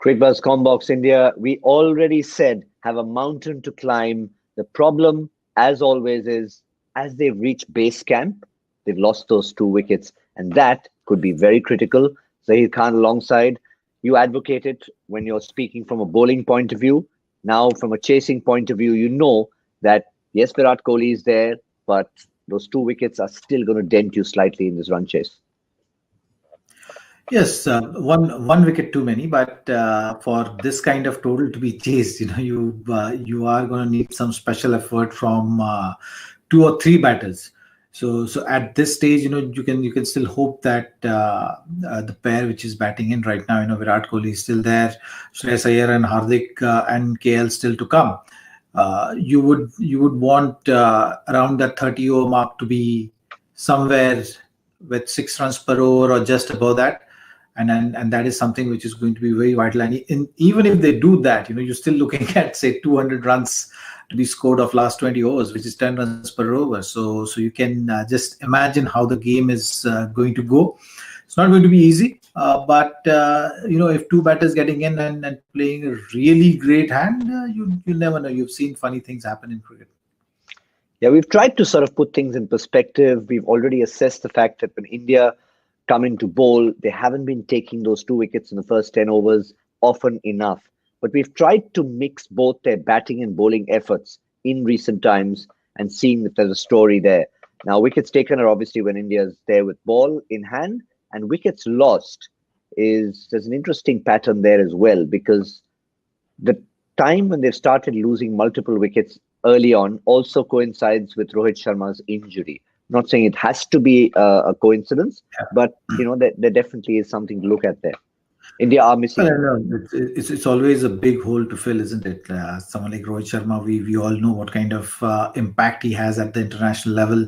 Cricbuzz Comm Box India, we already said have a mountain to climb. The problem, as always, is as they reach base camp, they've lost those 2 wickets, and that could be very critical. Zaheer Khan alongside, you advocate it when you're speaking from a bowling point of view. Now, from a chasing point of view, you know that yes, Virat Kohli is there, but those 2 wickets are still going to dent you slightly in this run chase. Yes, one wicket too many, but for this kind of total to be chased, you are going to need some special effort from 2 or 3 batters. So at this stage, you can still hope that the pair which is batting in right now, Virat Kohli is still there, Shreyas Iyer and Hardik and KL still to come. You would want around that 30 over mark to be somewhere with 6 runs per over or just above that. And that is something which is going to be very vital. And even if they do that, you're still looking at, say, 200 runs to be scored of last 20 overs, which is 10 runs per over. So you can just imagine how the game is going to go. It's not going to be easy, but if 2 batters getting in and playing a really great hand, you never know. You've seen funny things happen in cricket. Yeah, we've tried to sort of put things in perspective. We've already assessed the fact that when India come into bowl, they haven't been taking those 2 wickets in the first 10 overs often enough. But we've tried to mix both their batting and bowling efforts in recent times and seeing if there's a story there. Now, wickets taken are obviously when India's there with ball in hand, and wickets lost there's an interesting pattern there as well, because the time when they've started losing multiple wickets early on also coincides with Rohit Sharma's injury. Not saying it has to be a coincidence, but there definitely is something to look at there. India are missing. It's always a big hole to fill, isn't it? Someone like Rohit Sharma, we all know what kind of impact he has at the international level,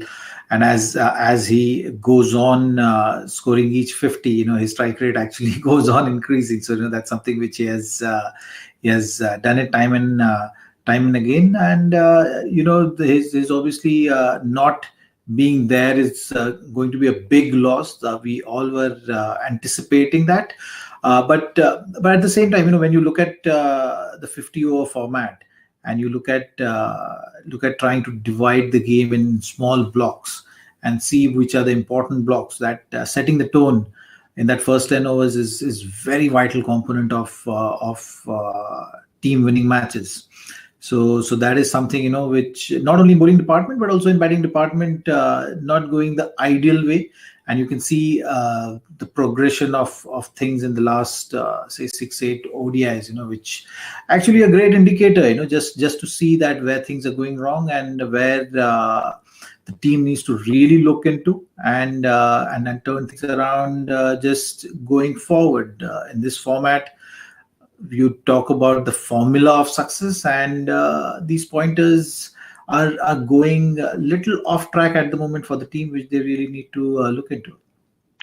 and as he goes on scoring each 50, his strike rate actually goes on increasing. So that's something which he has done it time and again, and his obviously not being there is going to be a big loss. We all were anticipating that. But at the same time, when you look at the 50-over format and you look at trying to divide the game in small blocks and see which are the important blocks, that setting the tone in that first 10 overs is very vital component of team winning matches. So that is something, which not only in bowling department, but also in batting department, not going the ideal way. And you can see the progression of things in the last, say, 6-8 ODIs, which actually a great indicator, just to see that where things are going wrong and where the team needs to really look into and then turn things around just going forward in this format. You talk about the formula of success, and these pointers are going a little off track at the moment for the team, which they really need to look into.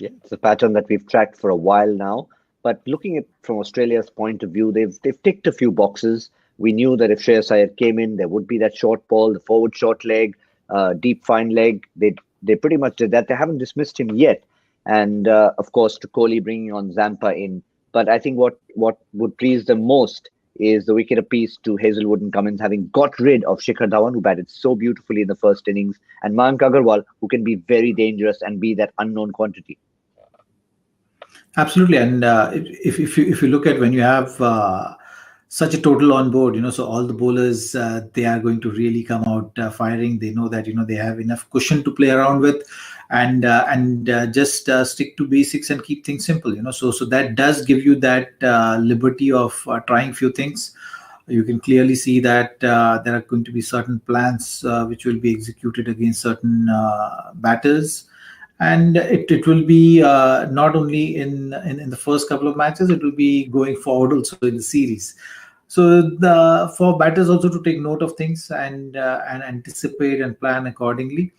Yeah, it's a pattern that we've tracked for a while now. But looking at from Australia's point of view, they've ticked a few boxes. We knew that if Shreyas Iyer came in, there would be that short ball, the forward short leg, deep fine leg. They pretty much did that. They haven't dismissed him yet. And of course, to Kohli bringing on Zampa in. But I think what would please them most is the wicket apiece to Hazlewood and Cummins, having got rid of Shikhar Dhawan, who batted so beautifully in the first innings, and Mayank Agarwal, who can be very dangerous and be that unknown quantity. Absolutely. And if you look at when you have such a total on board, so all the bowlers, they are going to really come out firing. They know that, they have enough cushion to play around with. And just stick to basics and keep things simple, So that does give you that liberty of trying few things. You can clearly see that there are going to be certain plans which will be executed against certain batters, and it will be not only in the first couple of matches. It will be going forward also in the series. So for batters also to take note of things and anticipate and plan accordingly.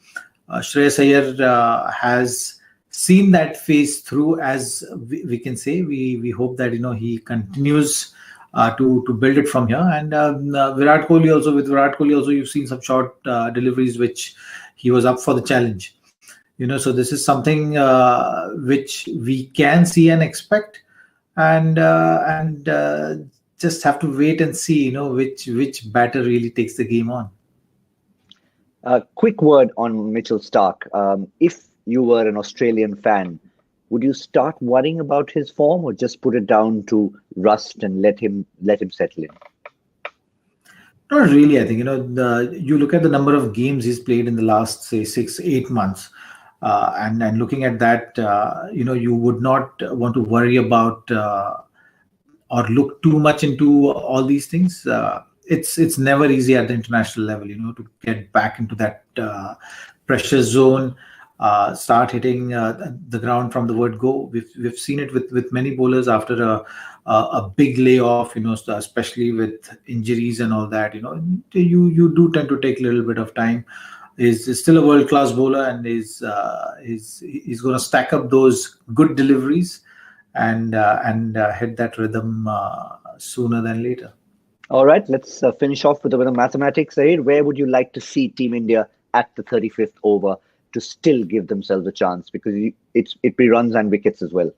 Shreyas Iyer has seen that phase through, as we can say. We hope that he continues to build it from here. And Virat Kohli also, you've seen some short deliveries which he was up for the challenge. So this is something which we can see and expect. and just have to wait and see, which batter really takes the game on. A quick word on Mitchell Stark. If you were an Australian fan, would you start worrying about his form, or just put it down to rust and let him settle in? Not really. I think you look at the number of games he's played in the last, say, 6-8 months, and looking at that, you would not want to worry about or look too much into all these things. It's never easy at the international level, to get back into that pressure zone, start hitting the ground from the word go. We've seen it with many bowlers after a big layoff, especially with injuries and all that. You do tend to take a little bit of time. Is still a world class bowler, and he's going to stack up those good deliveries and hit that rhythm sooner than later. All right, let's finish off with a bit of mathematics. Zaheer, where would you like to see Team India at the 35th over to still give themselves a chance? Because it be runs and wickets as well.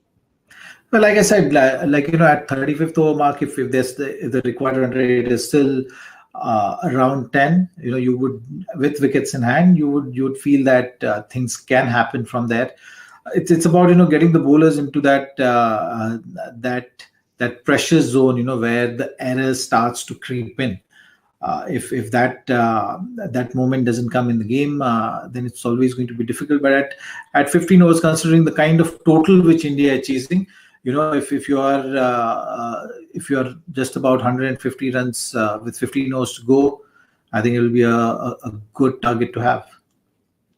Well, like I said, at 35th over mark, if there's the required run rate is still around 10, you would, with wickets in hand, you would feel that things can happen from there. It's about getting the bowlers into that pressure zone, where the error starts to creep in. If that moment doesn't come in the game, then it's always going to be difficult. But at 15 overs, considering the kind of total which India is chasing, if you are just about 150 runs with 15 overs to go, I think it will be a good target to have.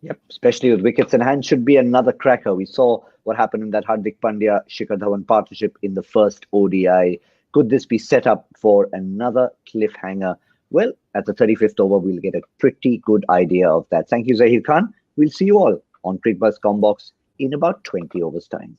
Yep, especially with wickets in hand, should be another cracker. We saw what happened in that Hardik Pandya Shikhar Dhawan partnership in the first ODI. Could this be set up for another cliffhanger? Well, at the 35th over, we'll get a pretty good idea of that. Thank you, Zaheer Khan. We'll see you all on Cricbuzz Comm Box in about 20 overs time.